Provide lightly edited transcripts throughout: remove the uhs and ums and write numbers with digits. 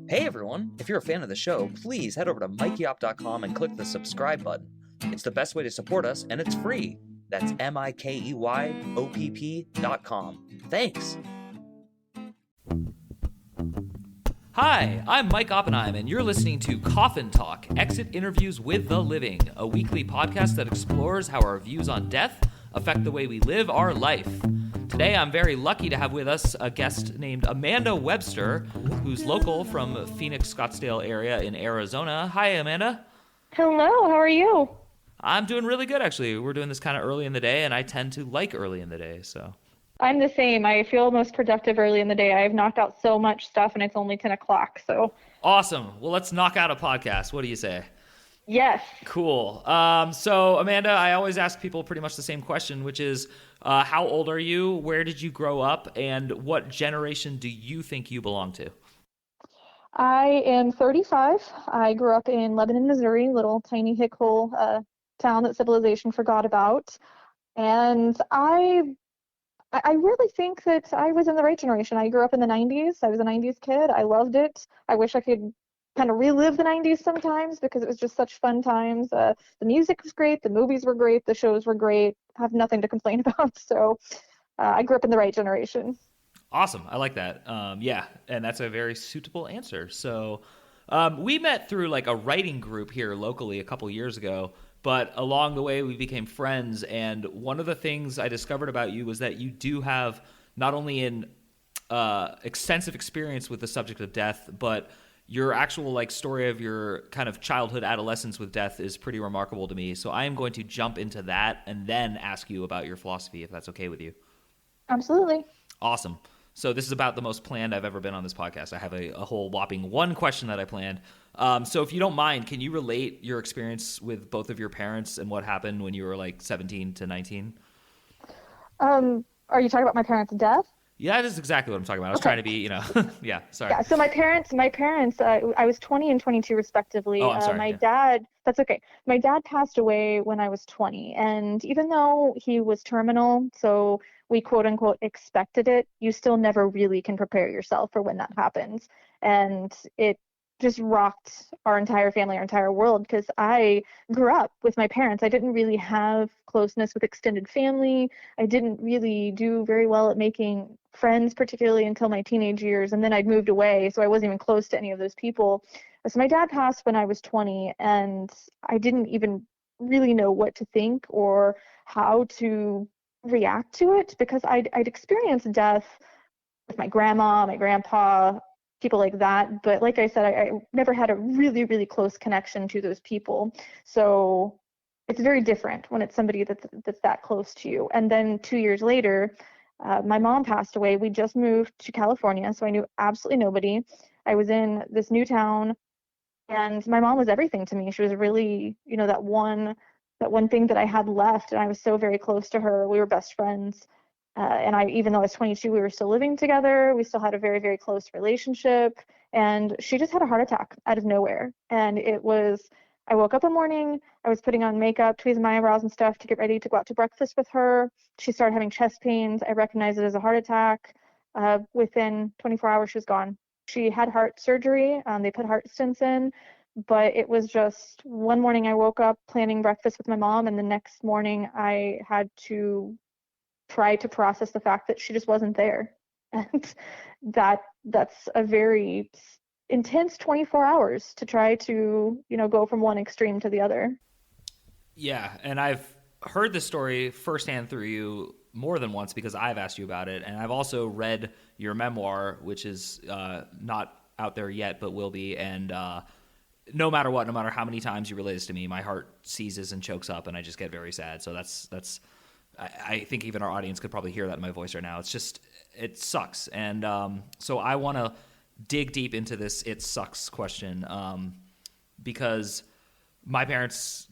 Hey everyone! If you're a fan of the show, please head over to mikeyop.com and click the subscribe button. It's the best way to support us, and it's free. That's MIKEYOPP.com. Thanks! Hi, I'm Mike Oppenheim, and you're listening to Coffin Talk, Exit Interviews with the Living, a weekly podcast that explores how our views on death affect the way we live our life. Today, I'm very lucky to have with us a guest named Amanda Webster, who's local from Phoenix, Scottsdale area in Arizona. Hi, Amanda. Hello, how are you? I'm doing really good, actually. We're doing this kind of early in the day, and I tend to like early in the day, so... I'm the same. I feel most productive early in the day. I've knocked out so much stuff and it's only 10 o'clock, so. Awesome. Well, let's knock out a podcast. What do you say? Yes. Cool. So, Amanda, I always ask people pretty much the same question, which is, how old are you? Where did you grow up? And what generation do you think you belong to? I am 35. I grew up in Lebanon, Missouri, little tiny hick hole town that civilization forgot about. And I really think that I was in the right generation. I grew up in the 90s. I was a 90s kid. I loved it. I wish I could kind of relive the 90s sometimes because it was just such fun times. The music was great. The movies were great. The shows were great. I have nothing to complain about. So I grew up in the right generation. Awesome. I like that. Yeah, and that's a very suitable answer. So we met through like a writing group here locally a couple years ago. But along the way, we became friends, and one of the things I discovered about you was that you do have not only an extensive experience with the subject of death, but your actual like story of your kind of childhood, adolescence with death is pretty remarkable to me. So I am going to jump into that and then ask you about your philosophy, if that's okay with you. Absolutely. Awesome. So this is about the most planned I've ever been on this podcast. I have a whole whopping one question that I planned. So if you don't mind, can you relate your experience with both of your parents and what happened when you were like 17 to 19? Are you talking about my parents' death? Yeah, that's exactly what I'm talking about. I was trying to be, yeah, sorry. Yeah, so my parents, I was 20 and 22 respectively. Oh, I'm sorry. My dad, that's okay. My dad passed away when I was 20. And even though he was terminal, so we quote unquote expected it, you still never really can prepare yourself for when that happens. And it just rocked our entire family, our entire world, because I grew up with my parents. I didn't really have closeness with extended family. I didn't really do very well at making friends, particularly until my teenage years. And then I'd moved away, so I wasn't even close to any of those people. So my dad passed when I was 20, and I didn't even really know what to think or how to react to it, because I'd experienced death with my grandma, my grandpa, people like that. But like I said, I never had a really, really close connection to those people. So it's very different when it's somebody that's that close to you. And then 2 years later, my mom passed away. We just moved to California, so I knew absolutely nobody. I was in this new town, and my mom was everything to me. She was really, that one thing that I had left, and I was so very close to her. We were best friends. And even though I was 22, we were still living together. We still had a very, very close relationship. And she just had a heart attack out of nowhere. And I woke up one morning, I was putting on makeup, tweezing my eyebrows and stuff to get ready to go out to breakfast with her. She started having chest pains. I recognized it as a heart attack. Within 24 hours, she was gone. She had heart surgery. They put heart stents in. But it was just one morning I woke up planning breakfast with my mom, and the next morning I had to try to process the fact that she just wasn't there. And that's a very intense 24 hours to try to, go from one extreme to the other. Yeah, and I've heard this story firsthand through you more than once because I've asked you about it, and I've also read your memoir, which is not out there yet, but will be, and no matter what, no matter how many times you relay this to me, my heart seizes and chokes up, and I just get very sad. So that's I think even our audience could probably hear that in my voice right now. It's just, it sucks. And so I want to dig deep into this "it sucks" question because my parents,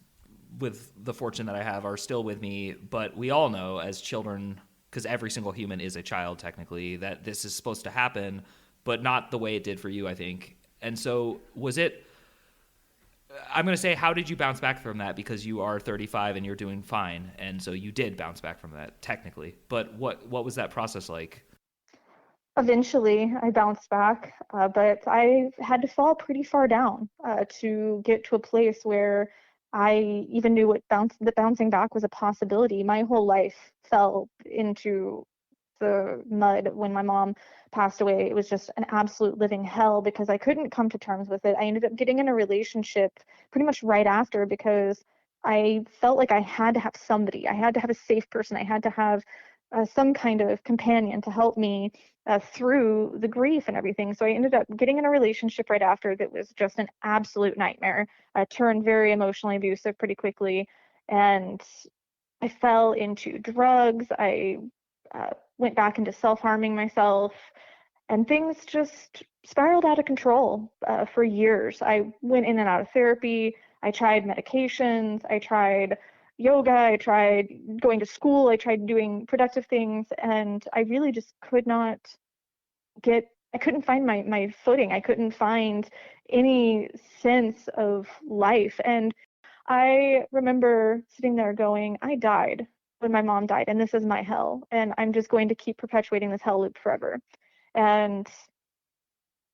with the fortune that I have, are still with me. But we all know as children, because every single human is a child technically, that this is supposed to happen, but not the way it did for you, I think. And so was it... I'm going to say, how did you bounce back from that? Because you are 35 and you're doing fine. And so you did bounce back from that technically. But what was that process like? Eventually, I bounced back, but I had to fall pretty far down to get to a place where I even knew that bouncing back was a possibility. My whole life fell into the mud when my mom passed away. It was just an absolute living hell because I couldn't come to terms with it. I ended up getting in a relationship pretty much right after because I felt like I had to have somebody. I had to have a safe person. I had to have some kind of companion to help me through the grief and everything. So I ended up getting in a relationship right after that was just an absolute nightmare. Turned very emotionally abusive pretty quickly, and I fell into drugs. I went back into self-harming myself, and things just spiraled out of control for years. I went in and out of therapy. I tried medications. I tried yoga. I tried going to school. I tried doing productive things, and I really just could not I couldn't find my footing. I couldn't find any sense of life. And I remember sitting there going, I died when my mom died, and this is my hell, and I'm just going to keep perpetuating this hell loop forever. And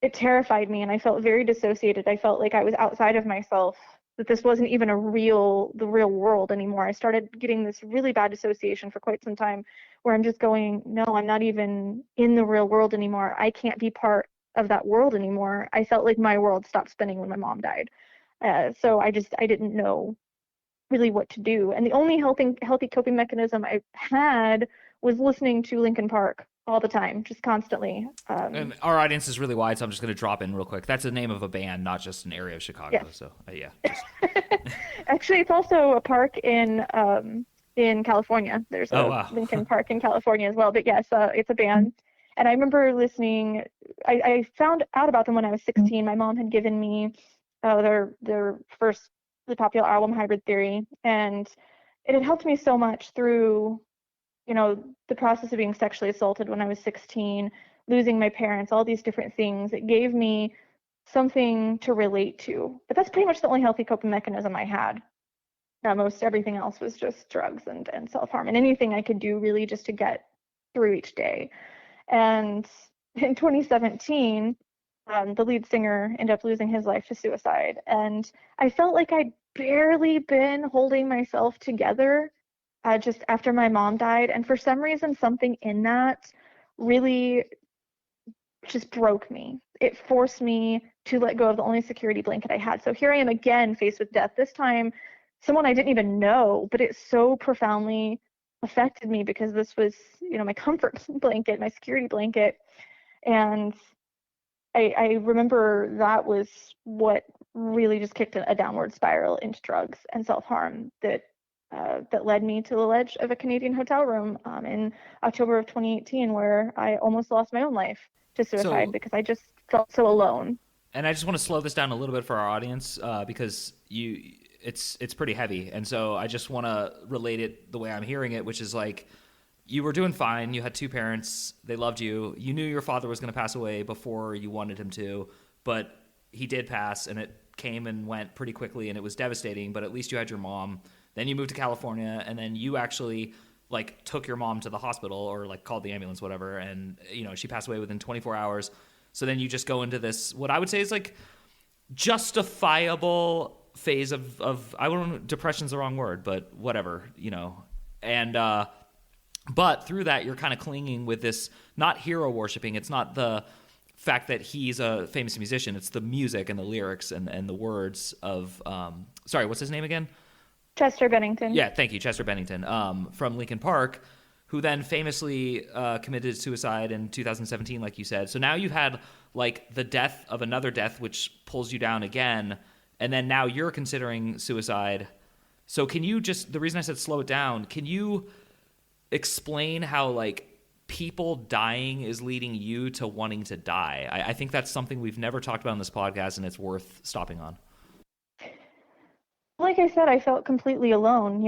it terrified me, and I felt very dissociated. I felt like I was outside of myself, that this wasn't even the real world anymore. I started getting this really bad dissociation for quite some time where I'm just going, no, I'm not even in the real world anymore. I can't be part of that world anymore. I felt like my world stopped spinning when my mom died. So I didn't know really what to do. And the only healthy coping mechanism I had was listening to Linkin Park all the time, just constantly. And our audience is really wide, so I'm just going to drop in real quick. That's the name of a band, not just an area of Chicago. Yes. So yeah. Actually, it's also a park in California. There's a Lincoln Park in California as well. But yes, it's a band. And I remember listening. I found out about them when I was 16. My mom had given me their first really popular album, Hybrid Theory, and it had helped me so much through, the process of being sexually assaulted when I was 16, losing my parents, all these different things. It gave me something to relate to. But that's pretty much the only healthy coping mechanism I had. Most everything else was just drugs and self-harm, and anything I could do really just to get through each day. And in 2017, the lead singer ended up losing his life to suicide. And I felt like I'd barely been holding myself together just after my mom died. And for some reason, something in that really just broke me. It forced me to let go of the only security blanket I had. So here I am again, faced with death, this time someone I didn't even know, but it so profoundly affected me because this was, my comfort blanket, my security blanket. And I remember that was what really just kicked a downward spiral into drugs and self-harm that led me to the ledge of a Canadian hotel room in October of 2018, where I almost lost my own life to suicide because I just felt so alone. And I just want to slow this down a little bit for our audience because it's pretty heavy. And so I just want to relate it the way I'm hearing it, which is like, you were doing fine. You had two parents. They loved you. You knew your father was going to pass away before you wanted him to, but he did pass, and it came and went pretty quickly, and it was devastating, but at least you had your mom. Then you moved to California, and then you actually took your mom to the hospital or called the ambulance, whatever, and she passed away within 24 hours. So then you just go into this, what I would say is justifiable phase of I don't know, depression's the wrong word, but whatever, and but through that, you're kind of clinging with this, not hero worshiping. It's not the fact that he's a famous musician. It's the music and the lyrics and the words of, sorry, what's his name again? Chester Bennington. Yeah, thank you, Chester Bennington, from Linkin Park, who then famously committed suicide in 2017, like you said. So now you've had the death of another death, which pulls you down again, and then now you're considering suicide. So can you the reason I said slow it down, can you explain how people dying is leading you to wanting to die? I think that's something we've never talked about on this podcast, and it's worth stopping on. Like I said, I felt completely alone.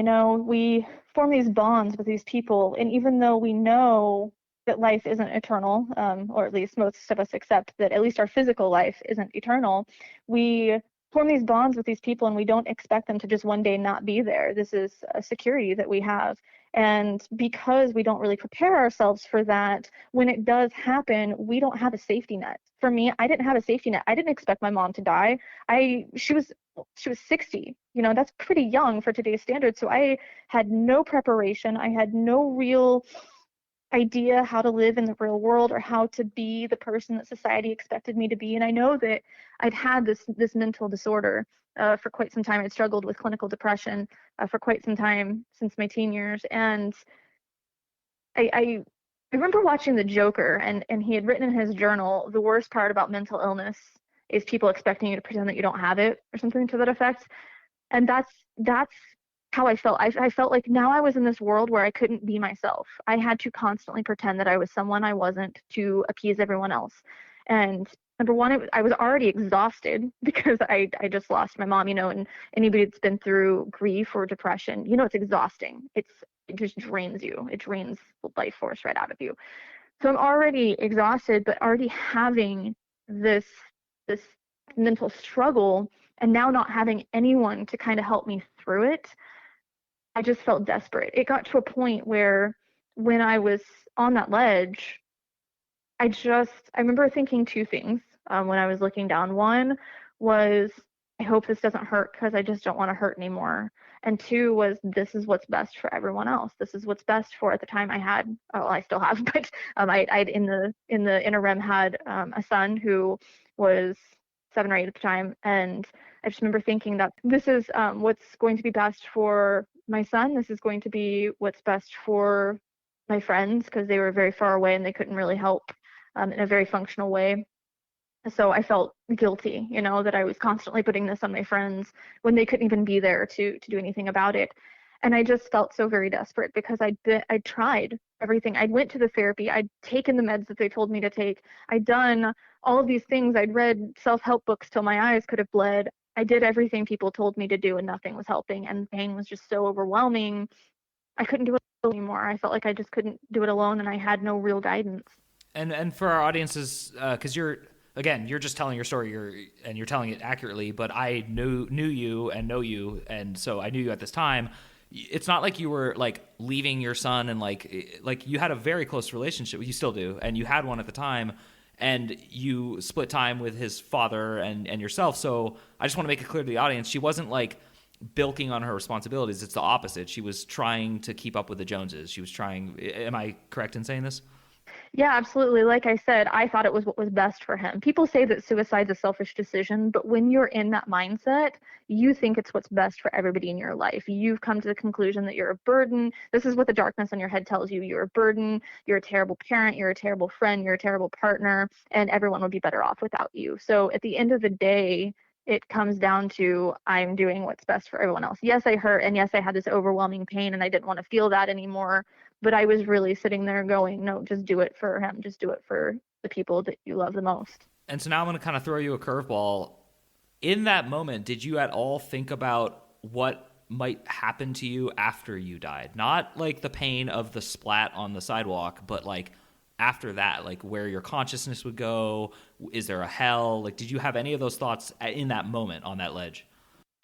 We form these bonds with these people, and even though we know that life isn't eternal, or at least most of us accept that at least our physical life isn't eternal, we form these bonds with these people, and we don't expect them to just one day not be there. This is a security that we have. And because we don't really prepare ourselves for that, when it does happen, we don't have a safety net. For me, I didn't have a safety net. I didn't expect my mom to die. She was 60. That's pretty young for today's standards. So I had no preparation. I had no real idea how to live in the real world or how to be the person that society expected me to be. And I know that I'd had this mental disorder for quite some time. I'd struggled with clinical depression for quite some time since my teen years. And I remember watching The Joker, and he had written in his journal, the worst part about mental illness is people expecting you to pretend that you don't have it, or something to that effect. And that's how I felt. I felt like now I was in this world where I couldn't be myself. I had to constantly pretend that I was someone I wasn't to appease everyone else. And number one, I was already exhausted because I just lost my mom, and anybody that's been through grief or depression, it's exhausting. It just drains you. It drains the life force right out of you. So I'm already exhausted, but already having this mental struggle, and now not having anyone to kind of help me through it, I just felt desperate. It got to a point where when I was on that ledge, I remember thinking two things when I was looking down. One was, I hope this doesn't hurt because I just don't want to hurt anymore. And two was, this is what's best for everyone else. This is what's best for, at the time I had, well, I still have, but I'd in the interim had a son who was 7 or 8 at the time. And I just remember thinking that this is what's going to be best for my son. This is going to be what's best for my friends, because they were very far away and they couldn't really help in a very functional way. So I felt guilty, that I was constantly putting this on my friends when they couldn't even be there to do anything about it. And I just felt so very desperate because I'd tried everything. I'd went to the therapy. I'd taken the meds that they told me to take. I'd done all of these things. I'd read self-help books till my eyes could have bled. I did everything people told me to do, and nothing was helping. And the pain was just so overwhelming. I couldn't do it anymore. I felt like I just couldn't do it alone, and I had no real guidance. And for our audiences, because you're just telling your story, you're telling it accurately, but I knew you and know you, and so I knew you at this time. It's not like you were like leaving your son, and like you had a very close relationship. You still do, and you had one at the time, and you split time with his father and yourself. So I just want to make it clear to the audience, she wasn't like bilking on her responsibilities. It's the opposite. She was trying to keep up with the Joneses. She was trying. Am I correct in saying this? Yeah, absolutely. Like I said, I thought it was what was best for him. People say that suicide's a selfish decision, but when you're in that mindset, you think it's what's best for everybody in your life. You've come to the conclusion that you're a burden. This is what the darkness in your head tells you. You're a burden. You're a terrible parent. You're a terrible friend. You're a terrible partner, and everyone would be better off without you. So at the end of the day, it comes down to, I'm doing what's best for everyone else. Yes, I hurt, and yes, I had this overwhelming pain, and I didn't want to feel that anymore. But I was really sitting there going, no, just do it for him. Just do it for the people that you love the most. And so now I'm going to kind of throw you a curveball. In that moment, did you at all think about what might happen to you after you died? Not like the pain of the splat on the sidewalk, but like after that, like where your consciousness would go. Is there a hell? Like, did you have any of those thoughts in that moment on that ledge?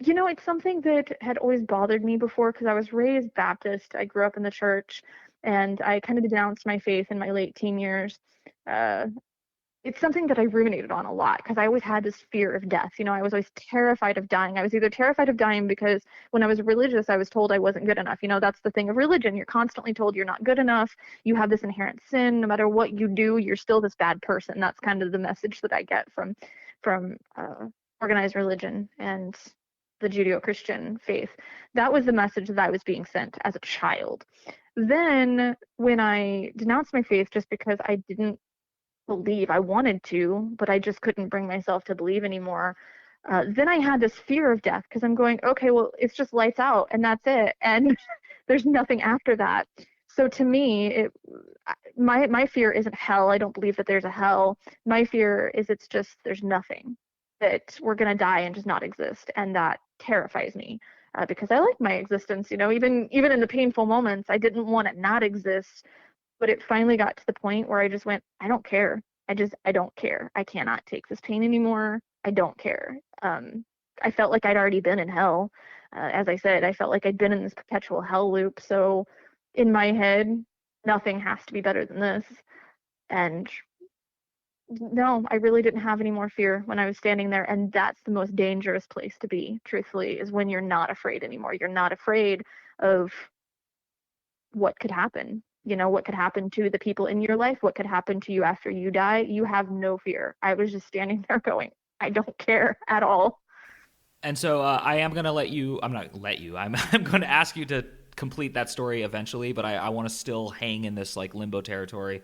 It's something that had always bothered me before because I was raised Baptist. I grew up in the church, and I kind of denounced my faith in my late teen years. It's something that I ruminated on a lot because I always had this fear of death. I was always terrified of dying. I was either terrified of dying because when I was religious, I was told I wasn't good enough. That's the thing of religion. You're constantly told you're not good enough. You have this inherent sin. No matter what you do, you're still this bad person. That's kind of the message that I get from organized religion and the Judeo-Christian faith. That was the message that I was being sent as a child. Then when I denounced my faith just because I didn't believe, I wanted to, but I just couldn't bring myself to believe anymore. Then I had this fear of death because I'm going, okay, well, it's just lights out and that's it. And there's nothing after that. So to me, my fear isn't hell. I don't believe that there's a hell. My fear is it's just there's nothing, that we're going to die and just not exist. And that terrifies me because I like my existence. Even in the painful moments, I didn't want it not exist. But it finally got to the point where I just went, I don't care. I don't care. I cannot take this pain anymore. I don't care. I felt like I'd already been in hell. As I said, I felt like I'd been in this perpetual hell loop. So in my head, nothing has to be better than this. And no, I really didn't have any more fear when I was standing there. And that's the most dangerous place to be, truthfully, is when you're not afraid anymore. You're not afraid of what could happen. You know, what could happen to the people in your life, what could happen to you after you die. You have no fear. I was just standing there going, I don't care at all. And so I am going to let you, I'm not let you, I'm going to ask you to complete that story eventually, but I want to still hang in this like limbo territory.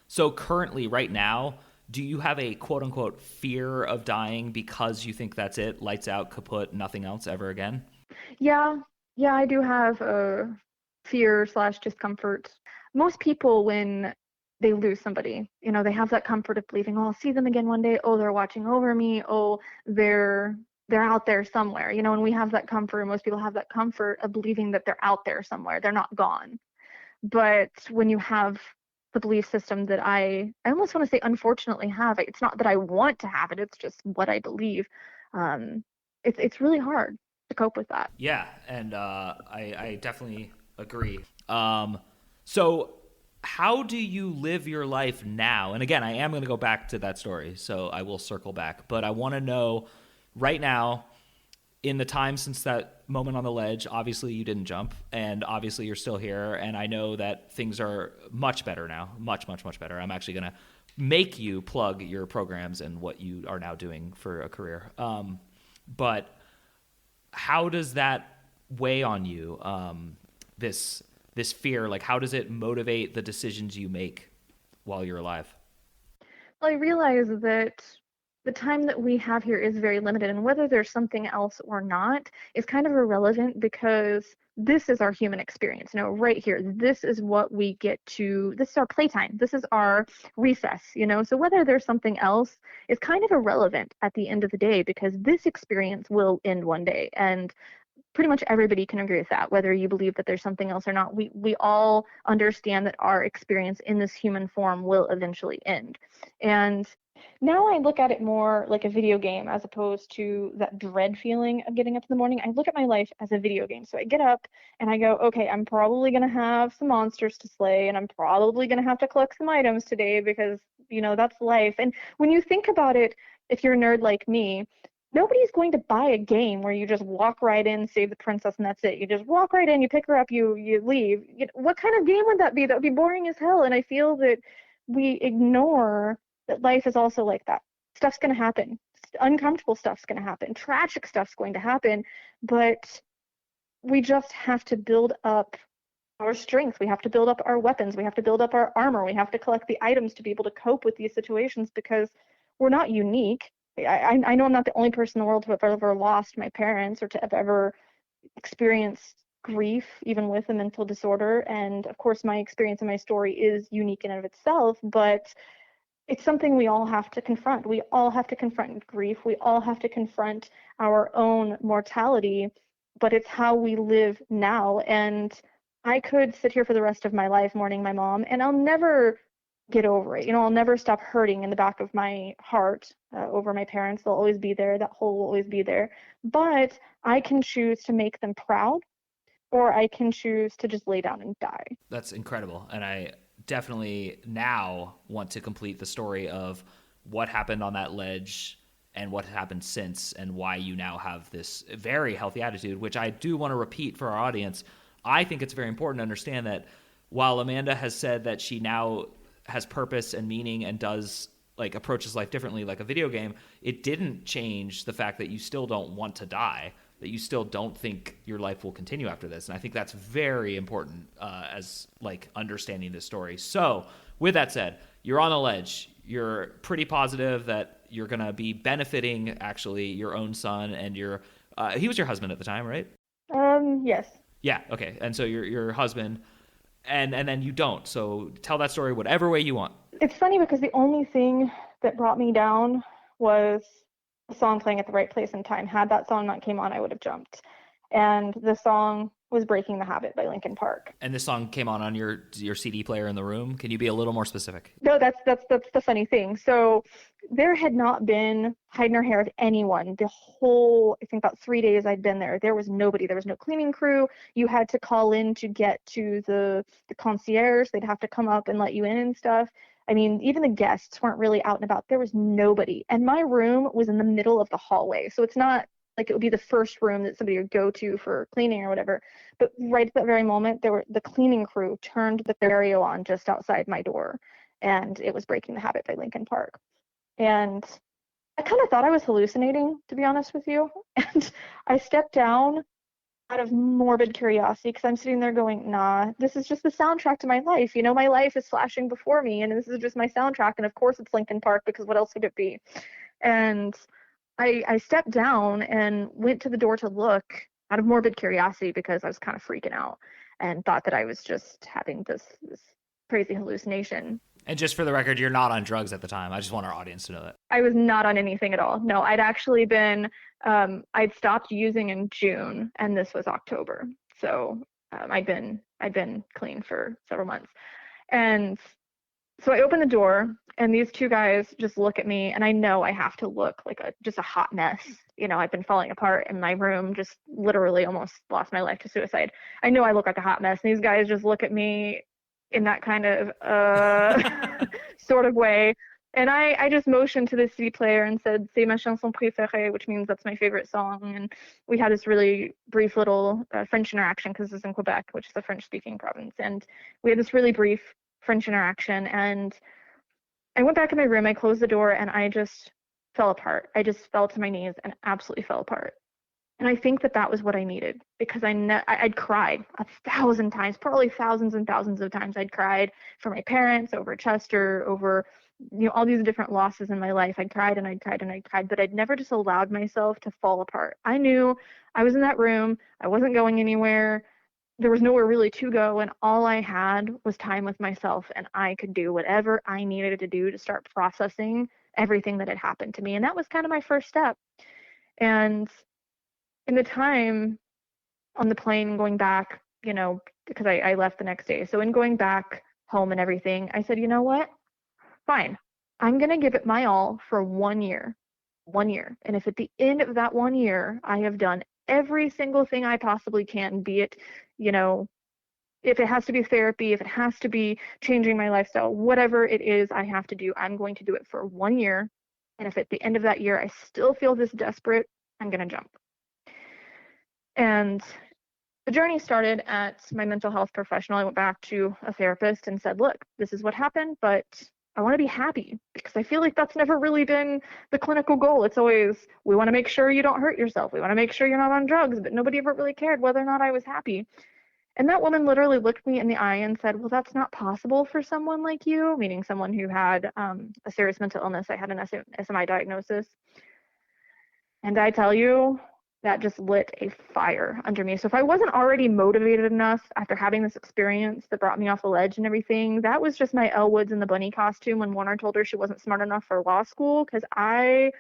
So currently, right now, do you have a quote unquote fear of dying because you think that's it, lights out, kaput, nothing else ever again? Yeah, yeah, I do have a fear slash discomfort. Most people, when they lose somebody, you know, they have that comfort of believing, oh, I'll see them again one day. Oh, they're watching over me. Oh, they're out there somewhere. You know, and we have that comfort. Most people have that comfort of believing that they're out there somewhere. They're not gone. But when you have the belief system that I almost want to say unfortunately have, it's not that I want to have it, it's just what I believe. Um, it's really hard to cope with that. Yeah, and I definitely agree. So how do you live your life now? And again, I am going to go back to that story, so I will circle back. But I want to know right now, in the time since that moment on the ledge, obviously you didn't jump, and obviously you're still here. And I know that things are much better now, much, much, much better. I'm actually going to make you plug your programs and what you are now doing for a career. But how does that weigh on you? This fear, like how does it motivate the decisions you make while you're alive? Well, I realize that the time that we have here is very limited, and whether there's something else or not is kind of irrelevant because this is our human experience. You know, right here, this is what we get to, this is our playtime, this is our recess, you know. So whether there's something else is kind of irrelevant at the end of the day because this experience will end one day. And pretty much everybody can agree with that, whether you believe that there's something else or not. We all understand that our experience in this human form will eventually end. And now I look at it more like a video game as opposed to that dread feeling of getting up in the morning. I look at my life as a video game. So I get up and I go, okay, I'm probably going to have some monsters to slay and I'm probably going to have to collect some items today because, you know, that's life. And when you think about it, if you're a nerd like me, nobody's going to buy a game where you just walk right in, save the princess, and that's it. You just walk right in, you pick her up, you leave. You know, what kind of game would that be? That would be boring as hell. And I feel that we ignore that life is also like that. Stuff's going to happen. Uncomfortable stuff's going to happen. Tragic stuff's going to happen. But we just have to build up our strength. We have to build up our weapons. We have to build up our armor. We have to collect the items to be able to cope with these situations because we're not unique. I know I'm not the only person in the world to have ever lost my parents or to have ever experienced grief, even with a mental disorder. And of course, my experience and my story is unique in and of itself, but it's something we all have to confront. We all have to confront grief. We all have to confront our own mortality, but it's how we live now. And I could sit here for the rest of my life mourning my mom, and I'll never get over it. You know, I'll never stop hurting in the back of my heart over my parents. They'll always be there. That hole will always be there. But I can choose to make them proud, or I can choose to just lay down and die. That's incredible. And I definitely now want to complete the story of what happened on that ledge and what happened since and why you now have this very healthy attitude, which I do want to repeat for our audience. I think it's very important to understand that while Amanda has said that she now has purpose and meaning and does like approaches life differently like a video game, it didn't change the fact that you still don't want to die, that you still don't think your life will continue after this. And I think that's very important as like understanding this story. So with that said, you're on a ledge. You're pretty positive that you're going to be benefiting actually your own son and your, he was your husband at the time, right? Yes. Yeah. Okay. And so your husband, and then you don't. So tell that story whatever way you want. It's funny because the only thing that brought me down was the song playing at the right place and time. Had that song not came on, I would have jumped. And the song was Breaking the Habit by Linkin Park. And this song came on your CD player in the room. Can you be a little more specific? No, that's the funny thing. So there had not been hide nor hair of anyone the whole, I think about 3 days I'd been there. There was nobody. There was no cleaning crew. You had to call in to get to the concierge. They'd have to come up and let you in and stuff. I mean, even the guests weren't really out and about. There was nobody. And my room was in the middle of the hallway. So it's not like it would be the first room that somebody would go to for cleaning or whatever. But right at that very moment, the cleaning crew turned the stereo on just outside my door, and it was Breaking the Habit by Linkin Park. And I kind of thought I was hallucinating, to be honest with you. And I stepped down out of morbid curiosity because I'm sitting there going, nah, this is just the soundtrack to my life. You know, my life is flashing before me, and this is just my soundtrack. And of course it's Linkin Park, because what else would it be? And I stepped down and went to the door to look out of morbid curiosity because I was kind of freaking out and thought that I was just having this crazy hallucination. And just for the record, you're not on drugs at the time. I just want our audience to know that. I was not on anything at all. No, I'd actually been, I'd stopped using in June, and this was October. So I'd been clean for several months. And so I open the door, and these two guys just look at me, and I know I have to look like just a hot mess. You know, I've been falling apart in my room, just literally almost lost my life to suicide. I know I look like a hot mess, and these guys just look at me in that kind of sort of way. And I just motioned to the CD player and said, "C'est ma chanson préférée," which means that's my favorite song. And we had this really brief little French interaction, because this is in Quebec, which is a French-speaking province. And we had this really brief French interaction, and I went back in my room, I closed the door, and I just fell apart. I just fell to my knees and absolutely fell apart. And I think that was what I needed, because I'd cried 1,000 times, probably thousands and thousands of times. I'd cried for my parents, over Chester, over, you know, all these different losses in my life. I'd cried and I'd cried and I'd cried, but I'd never just allowed myself to fall apart. I knew I was in that room. I wasn't going anywhere. There was nowhere really to go, and all I had was time with myself, and I could do whatever I needed to do to start processing everything that had happened to me. And that was kind of my first step. And in the time on the plane going back, you know, because I left the next day. So in going back home and everything, I said, you know what? Fine. I'm going to give it my all for 1 year. 1 year. And if at the end of that 1 year, I have done every single thing I possibly can, be it, you know, if it has to be therapy, if it has to be changing my lifestyle, whatever it is I have to do, I'm going to do it for 1 year. And if at the end of that year I still feel this desperate, I'm going to jump. And the journey started at my mental health professional. I went back to a therapist and said, look, this is what happened, but I want to be happy, because I feel like that's never really been the clinical goal. It's always, we want to make sure you don't hurt yourself. We want to make sure you're not on drugs, but nobody ever really cared whether or not I was happy. And that woman literally looked me in the eye and said, well, that's not possible for someone like you, meaning someone who had a serious mental illness. I had an SMI diagnosis. And I tell you, that just lit a fire under me. So if I wasn't already motivated enough after having this experience that brought me off the ledge and everything, that was just my Elle Woods in the bunny costume when Warner told her she wasn't smart enough for law school, because I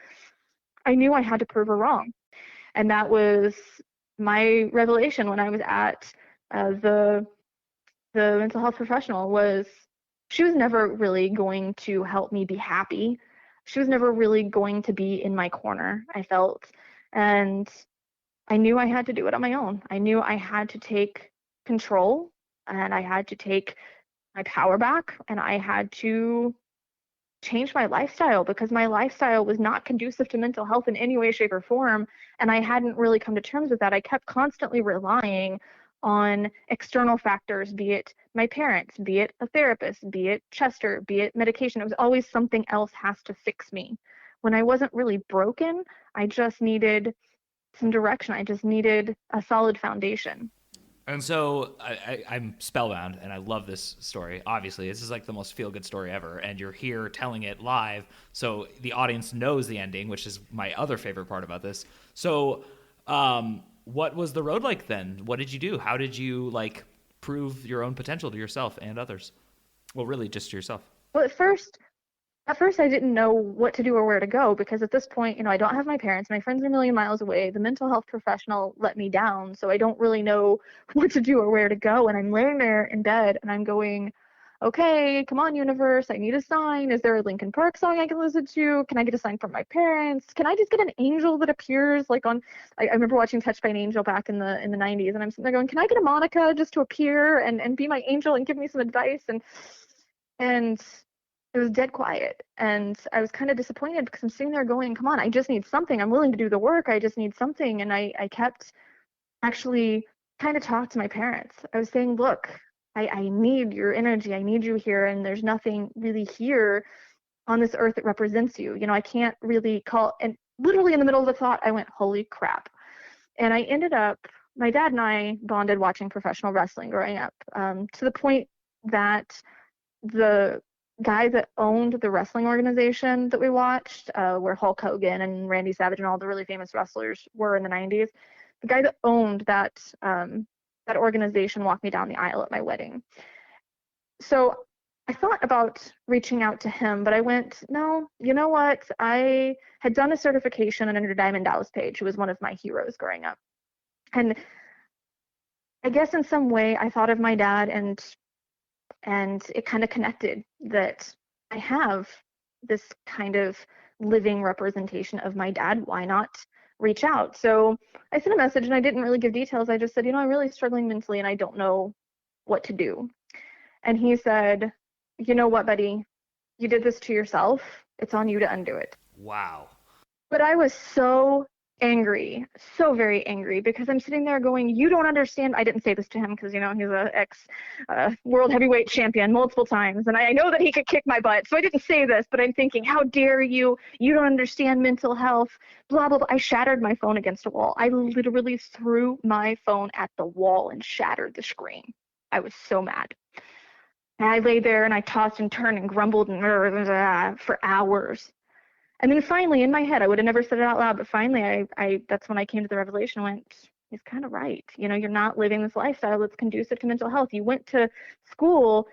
knew I had to prove her wrong. And that was my revelation when I was at the mental health professional. Was she was never really going to help me be happy. She was never really going to be in my corner, I felt. And I knew I had to do it on my own. I knew I had to take control, and I had to take my power back, and I had to change my lifestyle, because my lifestyle was not conducive to mental health in any way, shape, or form. And I hadn't really come to terms with that. I kept constantly relying on external factors, be it my parents, be it a therapist, be it Chester, be it medication. It was always something else has to fix me. When I wasn't really broken, I just needed some direction. I just needed a solid foundation. And so I'm spellbound, and I love this story. Obviously, this is like the most feel-good story ever, and you're here telling it live, so the audience knows the ending, which is my other favorite part about this. So what was the road like then? What did you do? How did you like prove your own potential to yourself and others? Well, really just to yourself. Well, at first, At first, I didn't know what to do or where to go because at this point, I don't have my parents. My friends are a million miles away. The mental health professional let me down, so I don't really know what to do or where to go. And I'm laying there in bed and I'm going, okay, come on, universe, I need a sign. Is there a Linkin Park song I can listen to? Can I get a sign from my parents? Can I just get an angel that appears like on? I remember watching Touched by an Angel back in the 90s, and I'm sitting there going, can I get a Monica just to appear and be my angel and give me some advice? And it was dead quiet, and I was kind of disappointed because I'm sitting there going, come on, I just need something. I'm willing to do the work. I just need something. And I kept actually kind of talked to my parents. I was saying, look, I need your energy. I need you here. And there's nothing really here on this earth that represents you. I can't really call. And literally in the middle of the thought, I went, holy crap. And I ended up, my dad and I bonded watching professional wrestling growing up, to the point that the guy that owned the wrestling organization that we watched, where Hulk Hogan and Randy Savage and all the really famous wrestlers were in the 90s, the guy that owned that organization walked me down the aisle at my wedding. So I thought about reaching out to him, but I went, no, you know what? I had done a certification under Diamond Dallas Page, who was one of my heroes growing up. And I guess in some way I thought of my dad, and it kind of connected that I have this kind of living representation of my dad. Why not reach out? So I sent a message, and I didn't really give details. I just said, I'm really struggling mentally and I don't know what to do. And he said, you know what, buddy? You did this to yourself. It's on you to undo it. Wow. But I was so angry, so very angry, because I'm sitting there going, you don't understand. I didn't say this to him because, he's a ex world heavyweight champion multiple times. And I know that he could kick my butt. So I didn't say this, but I'm thinking, how dare you? You don't understand mental health, blah, blah, blah. I shattered my phone against a wall. I literally threw my phone at the wall and shattered the screen. I was so mad. And I lay there and I tossed and turned and grumbled and for hours. And then finally, in my head, I would have never said it out loud, but finally, I that's when I came to the revelation. I went, he's kind of right. You're not living this lifestyle that's conducive to mental health. You went to school.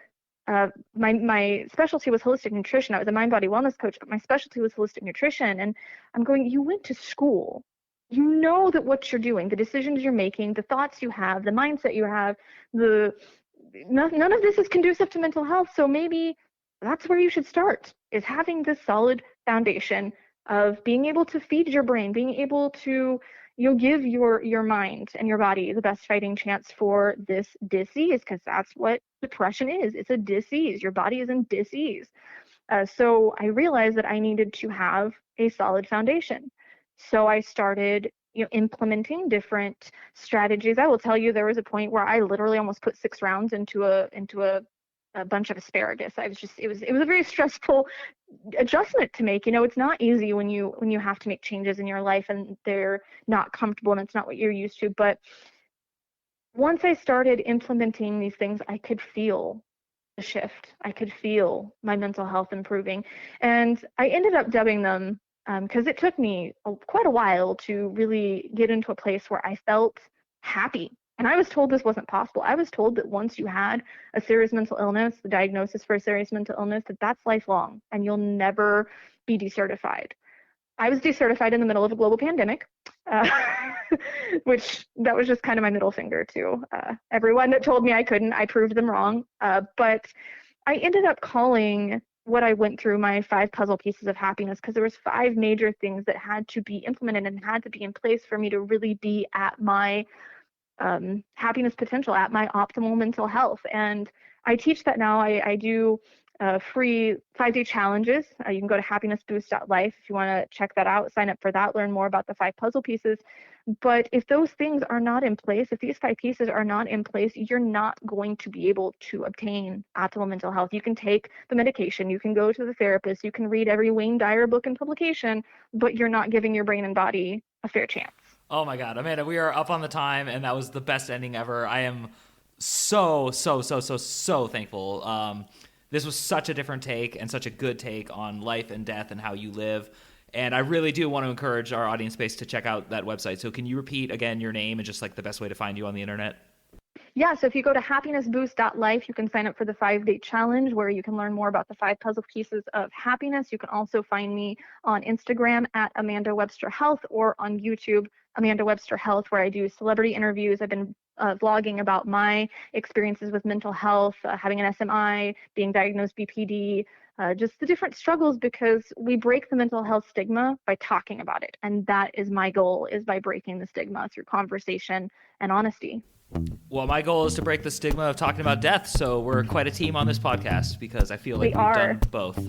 My specialty was holistic nutrition. I was a mind, body, wellness coach, but my specialty was holistic nutrition. And I'm going, you went to school. You know that what you're doing, the decisions you're making, the thoughts you have, the mindset you have, none of this is conducive to mental health. So maybe that's where you should start, is having this solid foundation of being able to feed your brain, being able to give your mind and your body the best fighting chance for this disease, because that's what depression is. It's a disease. Your body is in disease. So I realized that I needed to have a solid foundation. So I started implementing different strategies. I will tell you, there was a point where I literally almost put 6 rounds into a bunch of asparagus. It was a very stressful adjustment to make. It's not easy when you have to make changes in your life and they're not comfortable and it's not what you're used to. But once I started implementing these things, I could feel the shift. I could feel my mental health improving. And I ended up dubbing them, because it took me quite a while to really get into a place where I felt happy. And I was told this wasn't possible. I was told that once you had a serious mental illness, the diagnosis for a serious mental illness, that's lifelong and you'll never be decertified. I was decertified in the middle of a global pandemic, which that was just kind of my middle finger to everyone that told me I couldn't. I proved them wrong. But I ended up calling what I went through my 5 puzzle pieces of happiness, because there was 5 major things that had to be implemented and had to be in place for me to really be at my happiness potential, at my optimal mental health. And I teach that now. I do free 5-day challenges. You can go to happinessboost.life if you want to check that out, sign up for that, learn more about the 5 puzzle pieces. But if those things are not in place, if these 5 pieces are not in place, you're not going to be able to obtain optimal mental health. You can take the medication, you can go to the therapist, you can read every Wayne Dyer book and publication, but you're not giving your brain and body a fair chance. Oh my God, Amanda, we are up on the time, and that was the best ending ever. I am so thankful. This was such a different take and such a good take on life and death and how you live. And I really do want to encourage our audience space to check out that website. So can you repeat again your name and just like the best way to find you on the internet? Yeah, so if you go to happinessboost.life, you can sign up for the 5-day challenge where you can learn more about the 5 puzzle pieces of happiness. You can also find me on Instagram at Amanda Webster Health or on YouTube, Amanda Webster Health, where I do celebrity interviews. I've been vlogging about my experiences with mental health, having an SMI, being diagnosed BPD, just the different struggles, because we break the mental health stigma by talking about it. And that is my goal, is by breaking the stigma through conversation and honesty. Well, my goal is to break the stigma of talking about death, so we're quite a team on this podcast because I feel like we've done both.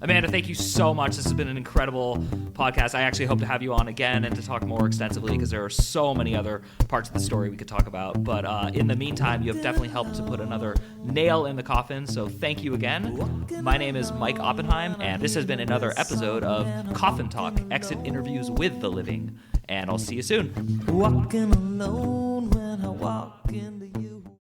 Amanda, thank you so much. This has been an incredible podcast. I actually hope to have you on again and to talk more extensively because there are so many other parts of the story we could talk about. But in the meantime, you have definitely helped to put another nail in the coffin, so thank you again. My name is Mike Oppenheim, and this has been another episode of Coffin Talk, Exit Interviews with the Living, and I'll see you soon. Walking alone when I walk into you.